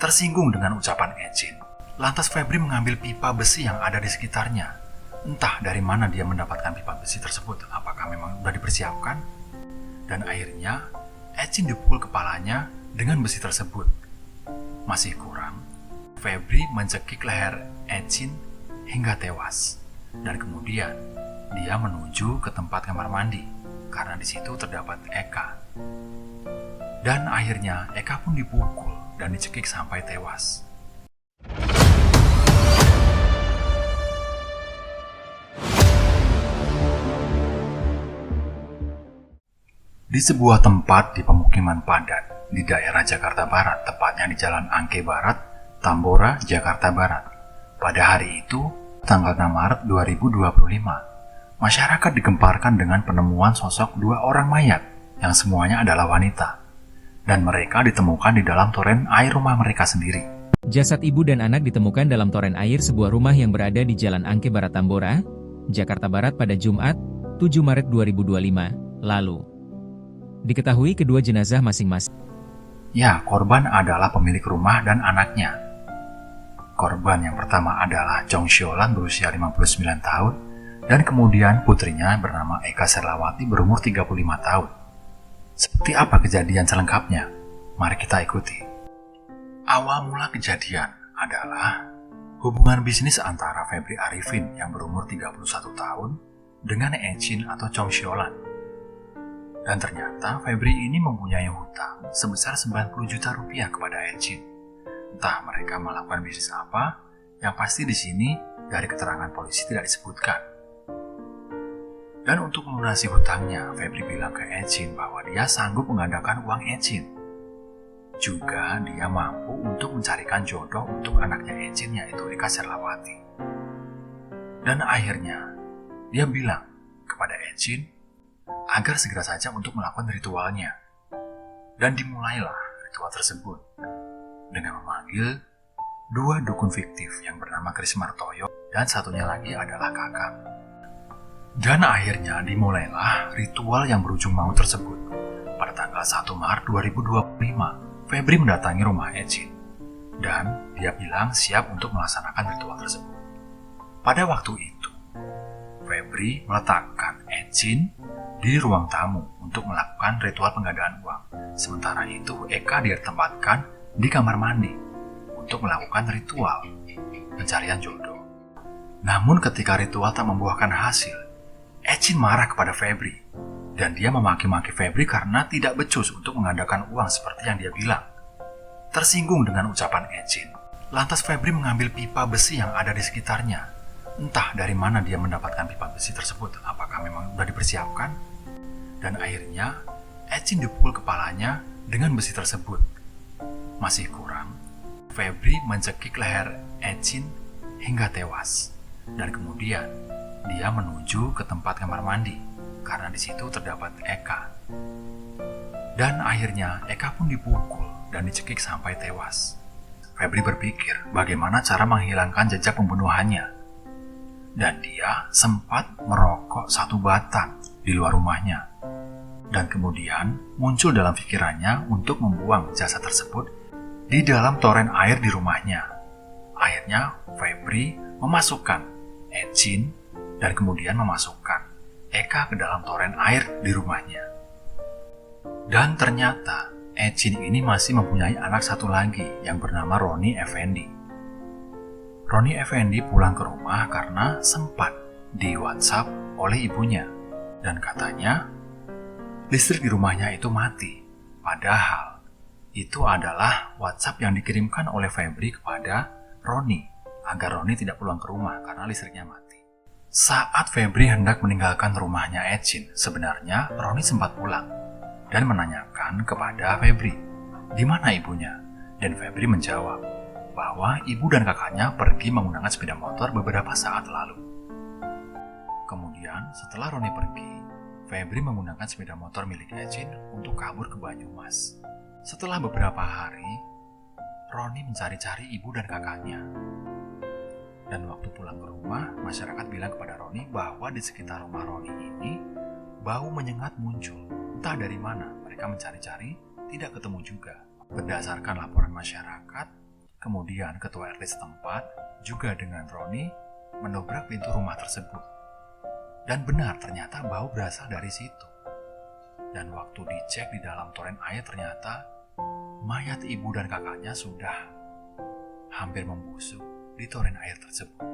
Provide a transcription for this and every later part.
Tersinggung dengan ucapan Ecin, lantas Febri mengambil pipa besi yang ada di sekitarnya. Entah dari mana dia mendapatkan pipa besi tersebut, apakah memang sudah dipersiapkan? Dan akhirnya, Ecin dipukul kepalanya dengan besi tersebut. Masih kurang, Febri mencekik leher Ecin hingga tewas. Dan kemudian, dia menuju ke tempat kamar mandi, karena di situ terdapat Eka. Dan akhirnya, Eka pun dipukul dan dicekik sampai tewas. Di sebuah tempat di pemukiman padat di daerah Jakarta Barat, tepatnya di Jalan Angke Barat, Tambora, Jakarta Barat. Pada hari itu, tanggal 6 Maret 2025, masyarakat digemparkan dengan penemuan sosok dua orang mayat yang semuanya adalah wanita. Dan mereka ditemukan di dalam toren air rumah mereka sendiri. Jasad ibu dan anak ditemukan dalam toren air sebuah rumah yang berada di Jalan Angke Barat Tambora, Jakarta Barat pada Jumat, 7 Maret 2025, lalu. Diketahui kedua jenazah masing-masing. Ya, korban adalah pemilik rumah dan anaknya. Korban yang pertama adalah Chong Siolan berusia 59 tahun, dan kemudian putrinya bernama Eka Serlawati berumur 35 tahun. Seperti apa kejadian selengkapnya? Mari kita ikuti. Awal mula kejadian adalah hubungan bisnis antara Febri Arifin yang berumur 31 tahun dengan Ecin atau Chong Siolan. Dan ternyata Febri ini mempunyai hutang sebesar 90 juta rupiah kepada Ecin. Entah mereka melakukan bisnis apa, yang pasti di sini dari keterangan polisi tidak disebutkan. Dan untuk melunasi hutangnya, Febri bilang ke Ecin bahwa dia sanggup menggandakan uang Ecin. Juga dia mampu untuk mencarikan jodoh untuk anaknya Ecin, yaitu Eka Serlawati. Dan akhirnya, dia bilang kepada Ecin agar segera saja untuk melakukan ritualnya. Dan dimulailah ritual tersebut dengan memanggil dua dukun fiktif yang bernama Kris Martoyo dan satunya lagi adalah Kakak. Dan akhirnya dimulailah ritual yang berujung maut tersebut. Pada tanggal 1 Maret 2025, Febri mendatangi rumah Ecin. Dan dia bilang siap untuk melaksanakan ritual tersebut. Pada waktu itu, Febri meletakkan Ecin di ruang tamu untuk melakukan ritual penggandaan uang. Sementara itu, Eka ditempatkan di kamar mandi untuk melakukan ritual pencarian jodoh. Namun ketika ritual tak membuahkan hasil, Ecin marah kepada Febri, dan dia memaki-maki Febri karena tidak becus untuk menggandakan uang seperti yang dia bilang. Tersinggung dengan ucapan Ecin, lantas Febri mengambil pipa besi yang ada di sekitarnya. Entah dari mana dia mendapatkan pipa besi tersebut, apakah memang sudah dipersiapkan? Dan akhirnya, Ecin dipukul kepalanya dengan besi tersebut. Masih kurang, Febri mencekik leher Ecin hingga tewas. Dan kemudian, dia menuju ke tempat kamar mandi, karena di situ terdapat Eka. Dan akhirnya Eka pun dipukul dan dicekik sampai tewas. Febri berpikir bagaimana cara menghilangkan jejak pembunuhannya. Dan dia sempat merokok satu batang di luar rumahnya. Dan kemudian muncul dalam pikirannya untuk membuang jasad tersebut di dalam toren air di rumahnya. Akhirnya Febri memasukkan Ecin dan kemudian memasukkan Eka ke dalam toren air di rumahnya. Dan ternyata Ecin ini masih mempunyai anak satu lagi yang bernama Roni Effendi. Roni Effendi pulang ke rumah karena sempat di WhatsApp oleh ibunya. Dan katanya listrik di rumahnya itu mati. Padahal itu adalah WhatsApp yang dikirimkan oleh Febri kepada Roni agar Roni tidak pulang ke rumah karena listriknya mati. Saat Febri hendak meninggalkan rumahnya Ecin, sebenarnya Roni sempat pulang dan menanyakan kepada Febri, di mana ibunya? Dan Febri menjawab bahwa ibu dan kakaknya pergi menggunakan sepeda motor beberapa saat lalu. Kemudian setelah Roni pergi, Febri menggunakan sepeda motor milik Ecin untuk kabur ke Banyumas. Setelah beberapa hari, Roni mencari-cari ibu dan kakaknya. Dan waktu pulang ke rumah, masyarakat bilang kepada Roni bahwa di sekitar rumah Roni ini bau menyengat muncul. Entah dari mana, mereka mencari-cari, tidak ketemu juga. Berdasarkan laporan masyarakat, Kemudian ketua RT setempat juga dengan Roni mendobrak pintu rumah tersebut. Dan benar ternyata bau berasal dari situ. Dan waktu dicek di dalam toren air ternyata mayat ibu dan kakaknya sudah hampir membusuk di toren air tersebut.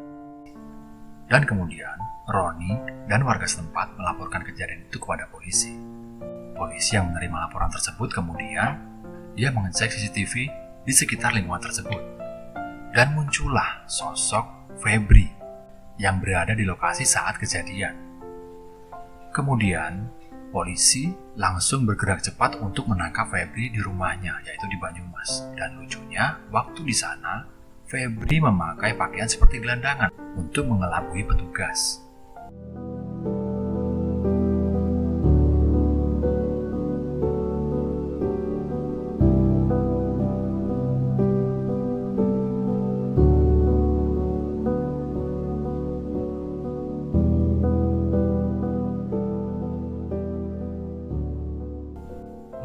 Dan kemudian Roni dan warga setempat melaporkan kejadian itu kepada polisi. Polisi yang menerima laporan tersebut kemudian dia mengecek CCTV di sekitar lingkungan tersebut. Dan muncullah sosok Febri yang berada di lokasi saat kejadian. Kemudian polisi langsung bergerak cepat untuk menangkap Febri di rumahnya, yaitu di Banyumas. Dan lucunya, waktu di sana, Febri memakai pakaian seperti gelandangan untuk mengelabui petugas.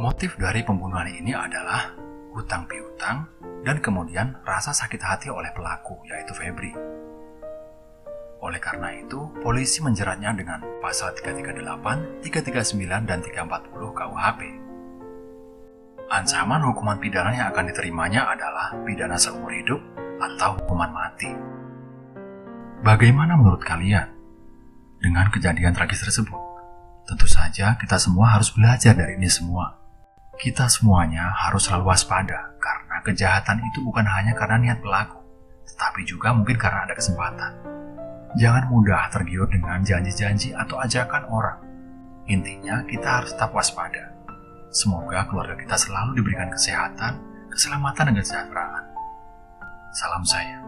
Motif dari pembunuhan ini adalah hutang piutang dan kemudian rasa sakit hati oleh pelaku, yaitu Febri. Oleh karena itu, polisi menjeratnya dengan pasal 338, 339, dan 340 KUHP. Ancaman hukuman pidana yang akan diterimanya adalah pidana seumur hidup atau hukuman mati. Bagaimana menurut kalian dengan kejadian tragis tersebut? Tentu saja kita semua harus belajar dari ini semua. Kita semuanya harus selalu waspada karena kejahatan itu bukan hanya karena niat pelaku, tetapi juga mungkin karena ada kesempatan. Jangan mudah tergiur dengan janji-janji atau ajakan orang. Intinya kita harus tetap waspada. Semoga keluarga kita selalu diberikan kesehatan, keselamatan, dan kesejahteraan. Salam sayang.